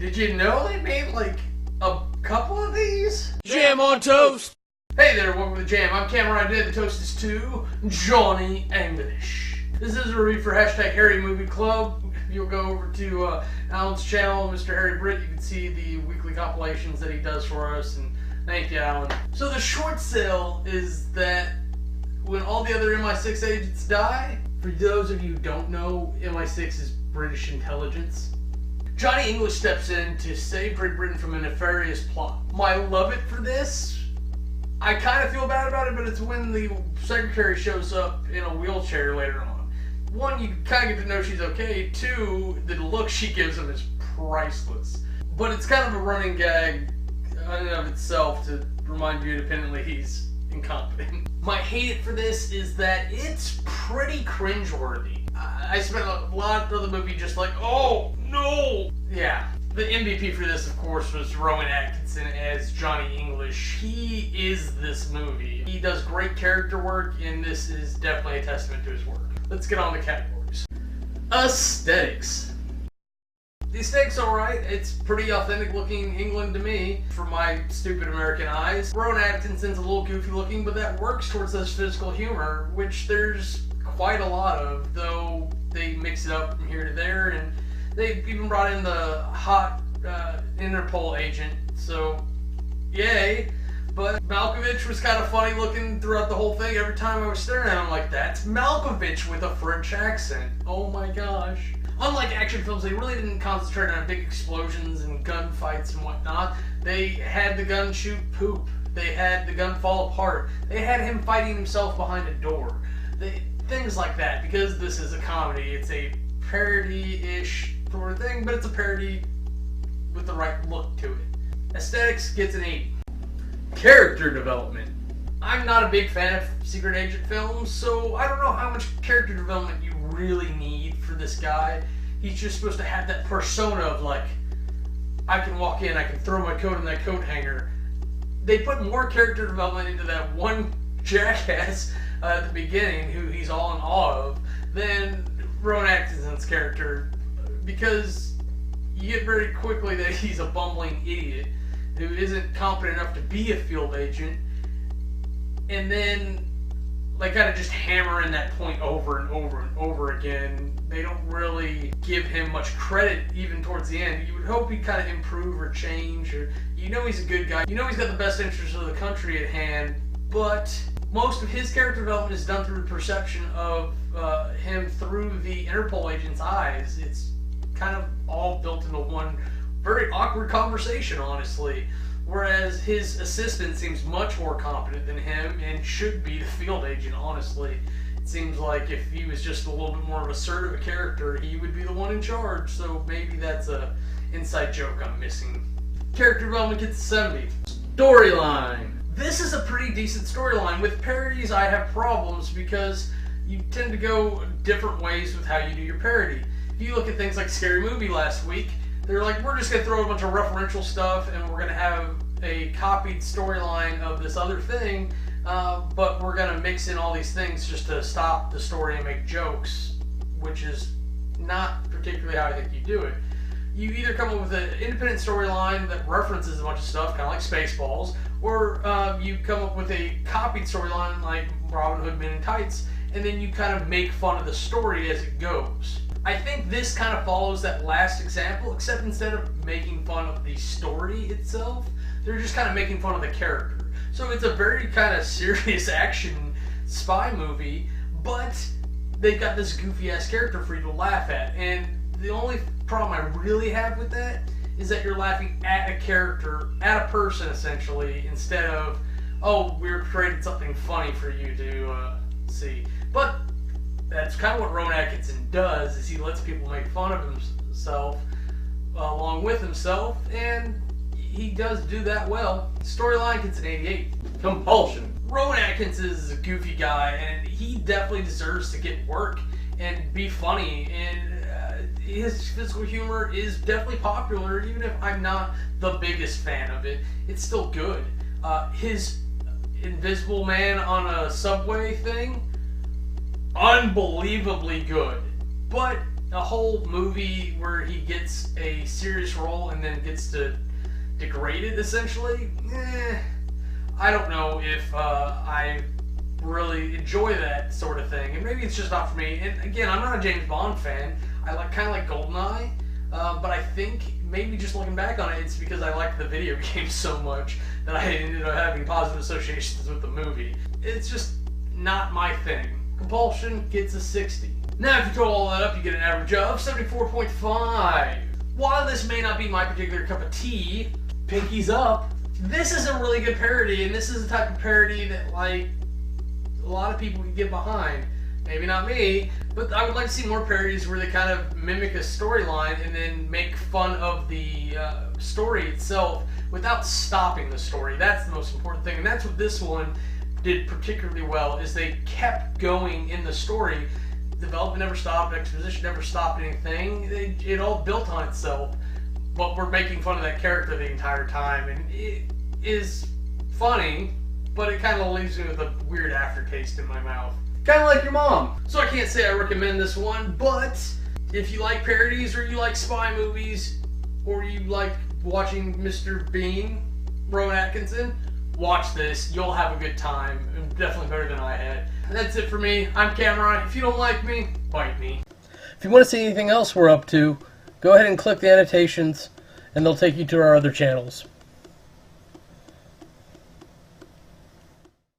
Did you know they made like a couple of these? Jam on toast! Hey there, welcome to the Jam. I'm Cameron. Today the toast is to Johnny English. This is a review for hashtag Harry Movie Club. If you'll go over to Alan's channel, Mr. Harry Britt, you can see the weekly compilations that he does for us. And thank you, Alan. So the short sale is that when all the other MI6 agents die, for those of you who don't know, MI6 is British intelligence. Johnny English steps in to save Great Britain from a nefarious plot. My love it for this, I kind of feel bad about it, but it's when the secretary shows up in a wheelchair later on. One, you kind of get to know she's okay. Two, the look she gives him is priceless. But it's kind of a running gag in and of itself to remind you independently he's incompetent. My hate it for this is that it's pretty cringeworthy. I spent a lot of the movie just like, oh no! Yeah. The MVP for this, of course, was Rowan Atkinson as Johnny English. He is this movie. He does great character work, and this is definitely a testament to his work. Let's get on to categories. Aesthetics. The aesthetics alright. It's pretty authentic looking England to me, for my stupid American eyes. Rowan Atkinson's a little goofy looking, but that works towards this physical humor, which there's quite a lot of, though they mix it up from here to there, and they even brought in the hot Interpol agent, so yay. But Malkovich was kind of funny looking throughout the whole thing. Every time I was staring at him like, that's Malkovich with a French accent. Oh my gosh. Unlike action films, they really didn't concentrate on big explosions and gunfights and whatnot. They had the gun shoot poop. They had the gun fall apart. They had him fighting himself behind a door. Things like that, because this is a comedy. It's a parody-ish sort of thing, but it's a parody with the right look to it. Aesthetics gets an 8. Character development. I'm not a big fan of secret agent films, so I don't know how much character development you really need for this guy. He's just supposed to have that persona of like, I can walk in, I can throw my coat in that coat hanger. They put more character development into that one jackass at the beginning, who he's all in awe of, than Rowan Atkinson's character, because you get very quickly that he's a bumbling idiot who isn't competent enough to be a field agent, and then like kind of just hammer in that point over and over and over again. They don't really give him much credit even towards the end. You would hope he'd kind of improve or change, or you know he's a good guy, you know he's got the best interests of the country at hand, but most of his character development is done through the perception of him through the Interpol agent's eyes. It's kind of all built into one very awkward conversation, honestly. Whereas his assistant seems much more competent than him and should be the field agent, honestly. It seems like if he was just a little bit more of a assertive character, he would be the one in charge. So maybe that's a inside joke I'm missing. Character development gets a 70. Storyline. This is a pretty decent storyline. With parodies, I have problems because you tend to go different ways with how you do your parody. If you look at things like Scary Movie last week, they're like, we're just going to throw a bunch of referential stuff and we're going to have a copied storyline of this other thing, but we're going to mix in all these things just to stop the story and make jokes, which is not particularly how I think you do it. You either come up with an independent storyline that references a bunch of stuff, kind of like Spaceballs, or you come up with a copied storyline like Robin Hood Men in Tights, and then you kind of make fun of the story as it goes. I think this kind of follows that last example, except instead of making fun of the story itself, they're just kind of making fun of the character. So it's a very kind of serious action spy movie, but they've got this goofy-ass character for you to laugh at, and the only problem I really have with that is that you're laughing at a character, at a person essentially, instead of, oh, we're creating something funny for you to see. But that's kind of what Rowan Atkinson does, is he lets people make fun of himself along with himself, and he does do that well. Storyline gets an 88. Compulsion. Rowan Atkinson is a goofy guy, and he definitely deserves to get work and be funny, and his physical humor is definitely popular, even if I'm not the biggest fan of it. It's still good. His Invisible Man on a subway thing, unbelievably good. But a whole movie where he gets a serious role and then gets to degrade it, essentially, I don't know if I really enjoy that sort of thing, and maybe it's just not for me. And again, I'm not a James Bond fan. I kind of like GoldenEye, but I think maybe just looking back on it, it's because I like the video game so much that I ended up having positive associations with the movie. It's just not my thing. Compulsion gets a 60. Now, if you total all that up, you get an average of 74.5. While this may not be my particular cup of tea, pinkies up, this is a really good parody, and this is the type of parody that, like, a lot of people can get behind. Maybe not me, but I would like to see more parodies where they kind of mimic a storyline and then make fun of the story itself without stopping the story. That's the most important thing, and that's what this one did particularly well, is they kept going in the story. Development never stopped, exposition never stopped anything. It all built on itself, but we're making fun of that character the entire time, and it is funny, but it kind of leaves me with a weird aftertaste in my mouth. Kind of like your mom. So I can't say I recommend this one, but if you like parodies, or you like spy movies, or you like watching Mr. Bean, Rowan Atkinson, watch this. You'll have a good time. Definitely better than I had. And that's it for me. I'm Cameron. If you don't like me, bite me. If you want to see anything else we're up to, go ahead and click the annotations, and they'll take you to our other channels.